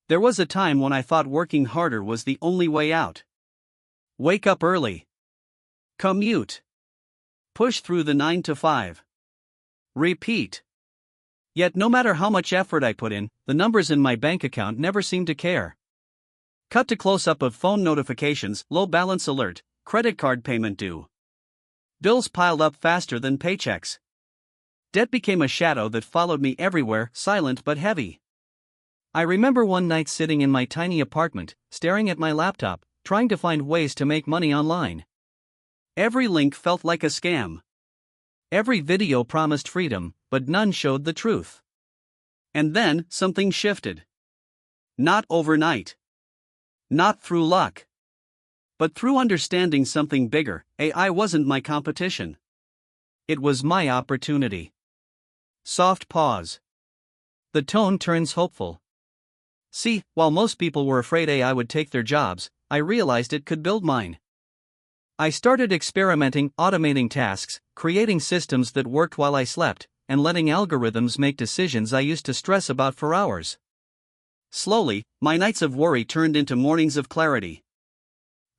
There was a time when I thought working harder was the only way out. Wake up early. Commute. Push through the 9 to 5. Repeat. Yet no matter how much effort I put in, the numbers in my bank account never seemed to care. Cut to close-up of phone notifications, low balance alert, credit card payment due. Bills piled up faster than paychecks. Debt became a shadow that followed me everywhere, silent but heavy. I remember one night sitting in my tiny apartment, staring at my laptop, trying to find ways to make money online. Every link felt like a scam. Every video promised freedom, but none showed the truth. And then, something shifted. Not overnight. Not through luck. But through understanding something bigger. AI wasn't my competition. It was my opportunity. Soft pause. The tone turns hopeful. See, while most people were afraid AI would take their jobs, I realized it could build mine. I started experimenting, automating tasks, creating systems that worked while I slept, and letting algorithms make decisions I used to stress about for hours. Slowly, my nights of worry turned into mornings of clarity.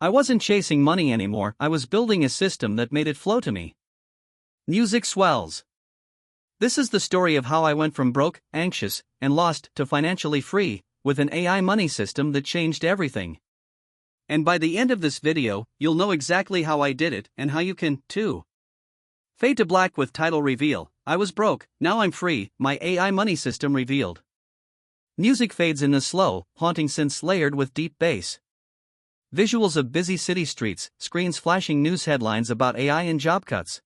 I wasn't chasing money anymore, I was building a system that made it flow to me. Music swells. This is the story of how I went from broke, anxious, and lost to financially free, with an AI money system that changed everything. And by the end of this video, you'll know exactly how I did it and how you can, too. Fade to black with title reveal. I was broke, now I'm free, my AI money system revealed. Music fades in a slow, haunting synths layered with deep bass. Visuals of busy city streets, screens flashing news headlines about AI and job cuts.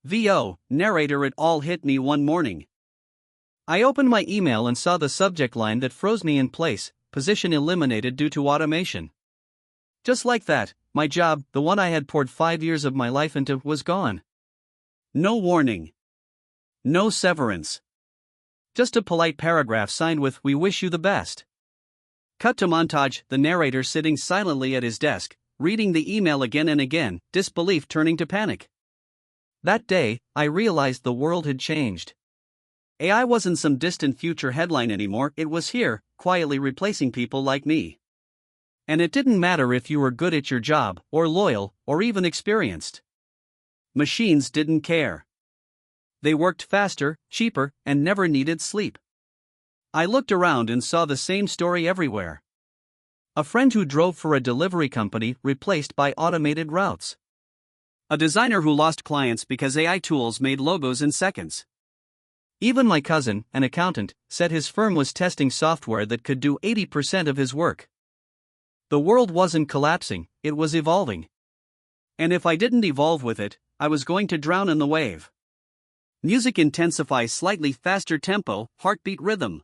VO, narrator. It all hit me one morning. I opened my email and saw the subject line that froze me in place, position eliminated due to automation. Just like that, my job, the one I had poured 5 years of my life into, was gone. No warning. No severance. Just a polite paragraph signed with, "We wish you the best." Cut to montage, the narrator sitting silently at his desk, reading the email again and again, disbelief turning to panic. That day, I realized the world had changed. AI wasn't some distant future headline anymore, it was here, quietly replacing people like me. And it didn't matter if you were good at your job, or loyal, or even experienced. Machines didn't care. They worked faster, cheaper, and never needed sleep. I looked around and saw the same story everywhere. A friend who drove for a delivery company replaced by automated routes. A designer who lost clients because AI tools made logos in seconds. Even my cousin, an accountant, said his firm was testing software that could do 80% of his work. The world wasn't collapsing, it was evolving. And if I didn't evolve with it, I was going to drown in the wave. Music intensifies slightly faster tempo, heartbeat rhythm.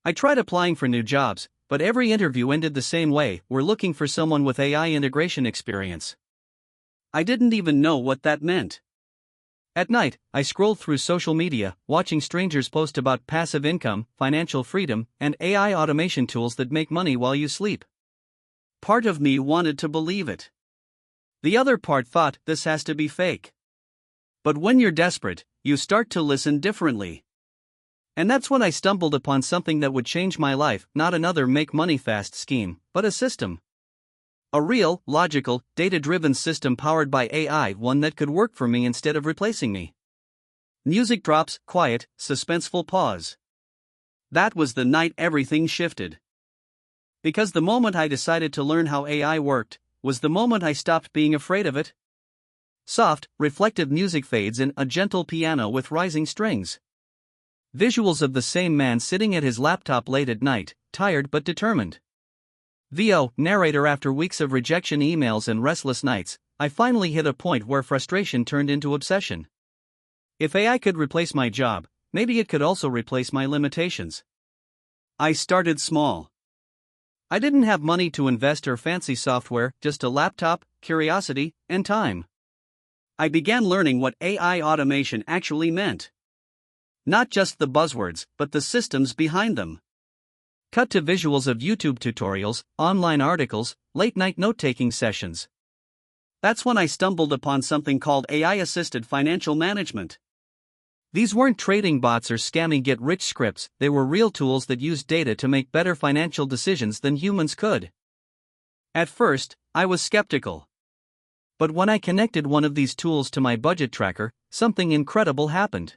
I tried applying for new jobs, but every interview ended the same way: "We're looking for someone with AI integration experience." I didn't even know what that meant. At night, I scrolled through social media, watching strangers post about passive income, financial freedom, and AI automation tools that make money while you sleep. Part of me wanted to believe it. The other part thought, this has to be fake. But when you're desperate, you start to listen differently. And that's when I stumbled upon something that would change my life, not another make money fast scheme, but a system. A real, logical, data-driven system powered by AI, one that could work for me instead of replacing me. Music drops, quiet, suspenseful pause. That was the night everything shifted. Because the moment I decided to learn how AI worked, was the moment I stopped being afraid of it. Soft, reflective music fades in, a gentle piano with rising strings. Visuals of the same man sitting at his laptop late at night, tired but determined. VO, narrator. After weeks of rejection emails and restless nights, I finally hit a point where frustration turned into obsession. If AI could replace my job, maybe it could also replace my limitations. I started small. I didn't have money to invest or fancy software, just a laptop, curiosity, and time. I began learning what AI automation actually meant. Not just the buzzwords, but the systems behind them. Cut to visuals of YouTube tutorials, online articles, late-night note-taking sessions. That's when I stumbled upon something called AI-assisted financial management. These weren't trading bots or scammy get-rich scripts, they were real tools that used data to make better financial decisions than humans could. At first, I was skeptical. But when I connected one of these tools to my budget tracker, something incredible happened.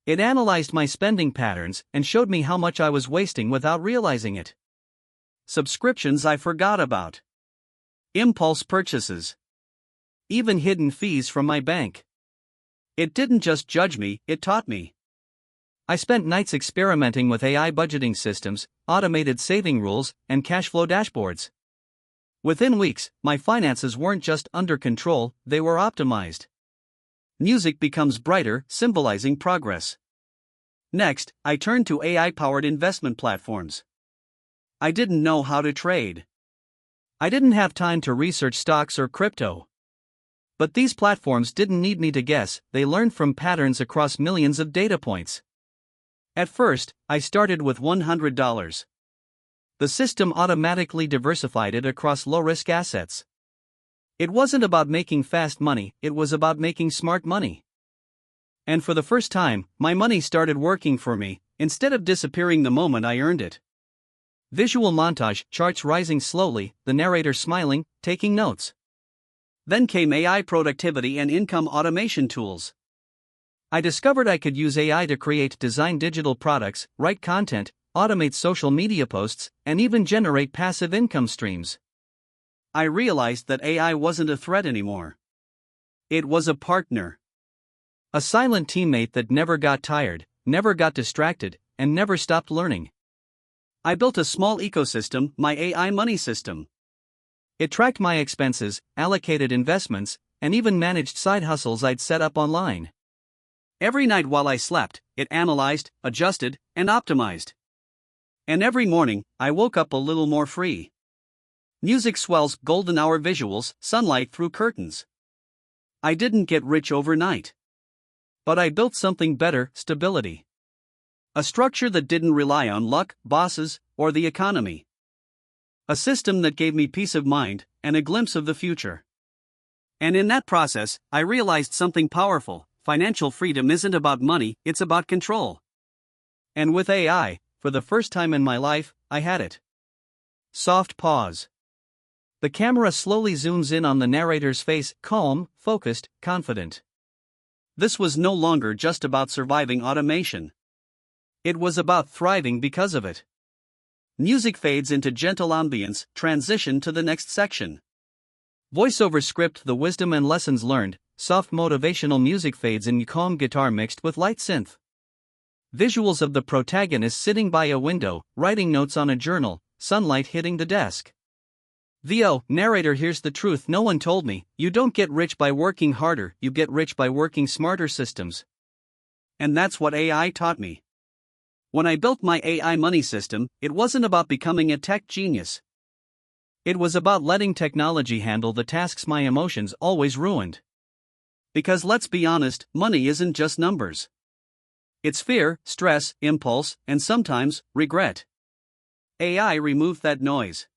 It analyzed my spending patterns and showed me how much I was wasting without realizing it. Subscriptions I forgot about. Impulse purchases. Even hidden fees from my bank. It didn't just judge me, it taught me. I spent nights experimenting with AI budgeting systems, automated saving rules, and cash flow dashboards. Within weeks, my finances weren't just under control, they were optimized. Music becomes brighter, symbolizing progress. Next, I turned to AI-powered investment platforms. I didn't know how to trade. I didn't have time to research stocks or crypto. But these platforms didn't need me to guess, they learned from patterns across millions of data points. At first, I started with $100. The system automatically diversified it across low-risk assets. It wasn't about making fast money, it was about making smart money. And for the first time, my money started working for me, instead of disappearing the moment I earned it. Visual montage, charts rising slowly, the narrator smiling, taking notes. Then came AI productivity and income automation tools. I discovered I could use AI to create design digital products, write content, automate social media posts, and even generate passive income streams. I realized that AI wasn't a threat anymore. It was a partner. A silent teammate that never got tired, never got distracted, and never stopped learning. I built a small ecosystem, my AI money system. It tracked my expenses, allocated investments, and even managed side hustles I'd set up online. Every night while I slept, it analyzed, adjusted, and optimized. And every morning, I woke up a little more free. Music swells, golden hour visuals, sunlight through curtains. I didn't get rich overnight. But I built something better, stability. A structure that didn't rely on luck, bosses, or the economy. A system that gave me peace of mind, and a glimpse of the future. And in that process, I realized something powerful: financial freedom isn't about money, it's about control. And with AI, for the first time in my life, I had it. Soft pause. The camera slowly zooms in on the narrator's face, calm, focused, confident. This was no longer just about surviving automation. It was about thriving because of it. Music fades into gentle ambience, transition to the next section. Voiceover script: the wisdom and lessons learned, soft motivational music fades in, calm guitar mixed with light synth. Visuals of the protagonist sitting by a window, writing notes on a journal, sunlight hitting the desk. Narrator: here's the truth no one told me, you don't get rich by working harder, you get rich by working smarter systems. And that's what AI taught me. When I built my AI money system, it wasn't about becoming a tech genius. It was about letting technology handle the tasks my emotions always ruined. Because let's be honest, money isn't just numbers. It's fear, stress, impulse, and sometimes, regret. AI removed that noise.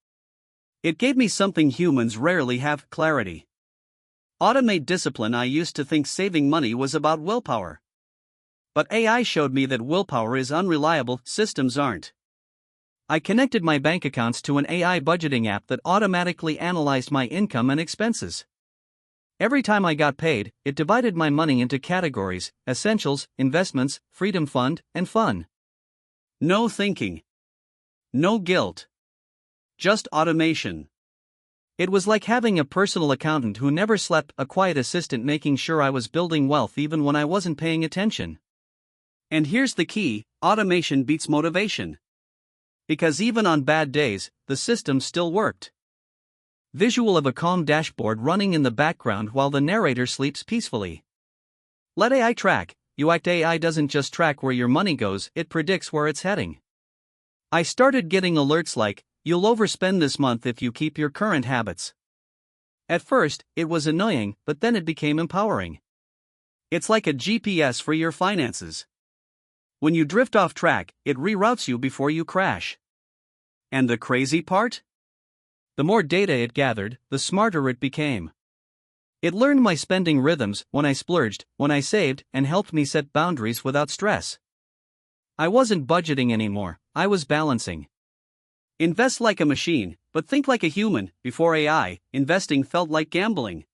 It gave me something humans rarely have: clarity. Automate discipline. I used to think saving money was about willpower. But AI showed me that willpower is unreliable, systems aren't. I connected my bank accounts to an AI budgeting app that automatically analyzed my income and expenses. Every time I got paid, it divided my money into categories: essentials, investments, freedom fund, and fun. No thinking. No guilt. Just automation. It was like having a personal accountant who never slept, a quiet assistant making sure I was building wealth even when I wasn't paying attention. And here's the key: automation beats motivation. Because even on bad days, the system still worked. Visual of a calm dashboard running in the background while the narrator sleeps peacefully. Let AI track you act. AI doesn't just track where your money goes, it predicts where it's heading. I started getting alerts like, you'll overspend this month if you keep your current habits. At first, it was annoying, but then it became empowering. It's like a GPS for your finances. When you drift off track, it reroutes you before you crash. And the crazy part? The more data it gathered, the smarter it became. It learned my spending rhythms, when I splurged, when I saved, and helped me set boundaries without stress. I wasn't budgeting anymore, I was balancing. Invest like a machine, but think like a human. Before AI, investing felt like gambling.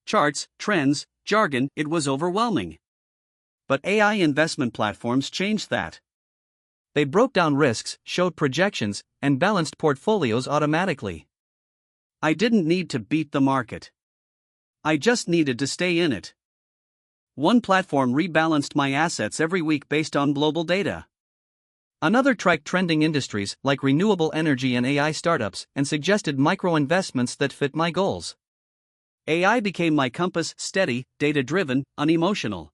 Charts, trends, jargon, it was overwhelming. But AI investment platforms changed that. They broke down risks, showed projections, and balanced portfolios automatically. I didn't need to beat the market. I just needed to stay in it. One platform rebalanced my assets every week based on global data. Another tracked trending industries like renewable energy and AI startups and suggested micro-investments that fit my goals. AI became my compass, steady, data-driven, unemotional.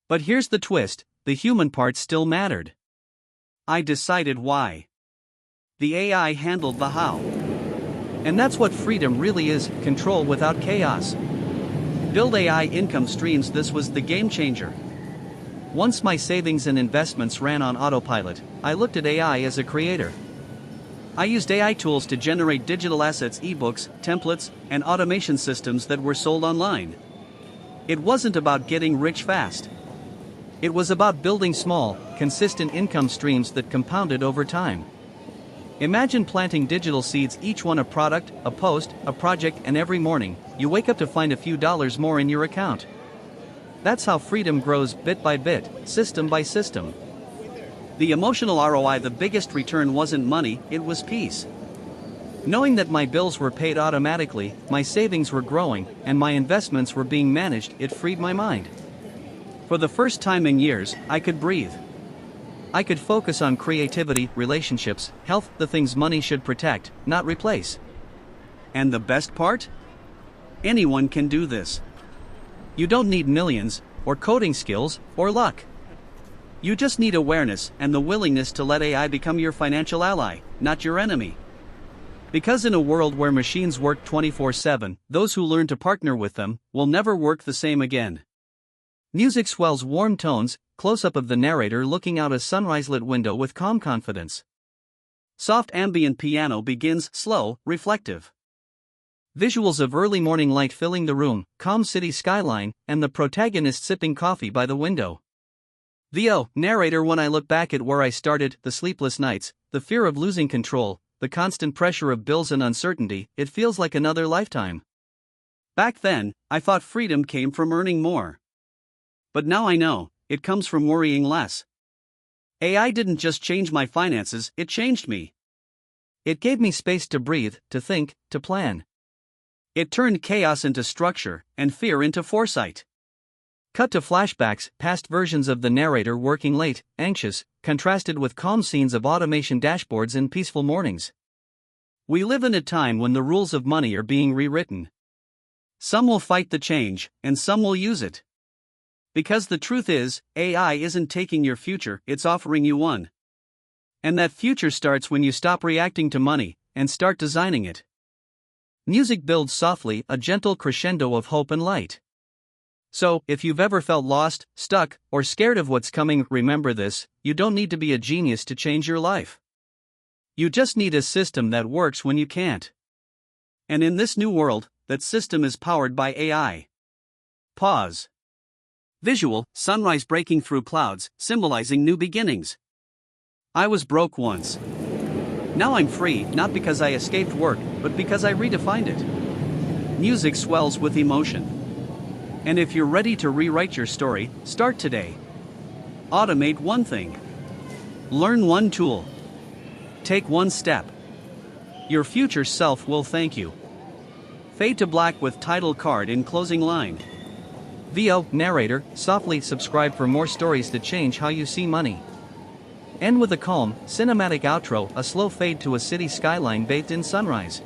But here's the twist, the human part still mattered. I decided why. The AI handled the how. And that's what freedom really is, control without chaos. Build AI income streams. This was the game changer. Once my savings and investments ran on autopilot, I looked at AI as a creator. I used AI tools to generate digital assets, ebooks, templates, and automation systems that were sold online. It wasn't about getting rich fast. It was about building small, consistent income streams that compounded over time. Imagine planting digital seeds, each one a product, a post, a project, and every morning, you wake up to find a few dollars more in your account. That's how freedom grows, bit by bit, system by system. The emotional ROI, the biggest return wasn't money, it was peace. Knowing that my bills were paid automatically, my savings were growing, and my investments were being managed, it freed my mind. For the first time in years, I could breathe. I could focus on creativity, relationships, health, the things money should protect, not replace. And the best part? Anyone can do this. You don't need millions, or coding skills, or luck. You just need awareness and the willingness to let AI become your financial ally, not your enemy. Because in a world where machines work 24/7, those who learn to partner with them will never work the same again. Music swells, warm tones, close-up of the narrator looking out a sunrise-lit window with calm confidence. Soft ambient piano begins, slow, reflective. Visuals of early morning light filling the room, calm city skyline, and the protagonist sipping coffee by the window. The narrator. When I look back at where I started, the sleepless nights, the fear of losing control, the constant pressure of bills and uncertainty, it feels like another lifetime. Back then, I thought freedom came from earning more. But now I know, it comes from worrying less. AI didn't just change my finances, it changed me. It gave me space to breathe, to think, to plan. It turned chaos into structure, and fear into foresight. Cut to flashbacks, past versions of the narrator working late, anxious, contrasted with calm scenes of automation dashboards and peaceful mornings. We live in a time when the rules of money are being rewritten. Some will fight the change, and some will use it. Because the truth is, AI isn't taking your future, it's offering you one. And that future starts when you stop reacting to money, and start designing it. Music builds softly, a gentle crescendo of hope and light. So, if you've ever felt lost, stuck, or scared of what's coming, remember this: you don't need to be a genius to change your life. You just need a system that works when you can't. And in this new world, that system is powered by AI. Pause. Visual, sunrise breaking through clouds, symbolizing new beginnings. I was broke once. Now I'm free, not because I escaped work, but because I redefined it. Music swells with emotion. And if you're ready to rewrite your story, start today. Automate one thing. Learn one tool. Take one step. Your future self will thank you. Fade to black with title card in closing line. VO, narrator, softly subscribe for more stories that change how you see money. End with a calm, cinematic outro, a slow fade to a city skyline bathed in sunrise.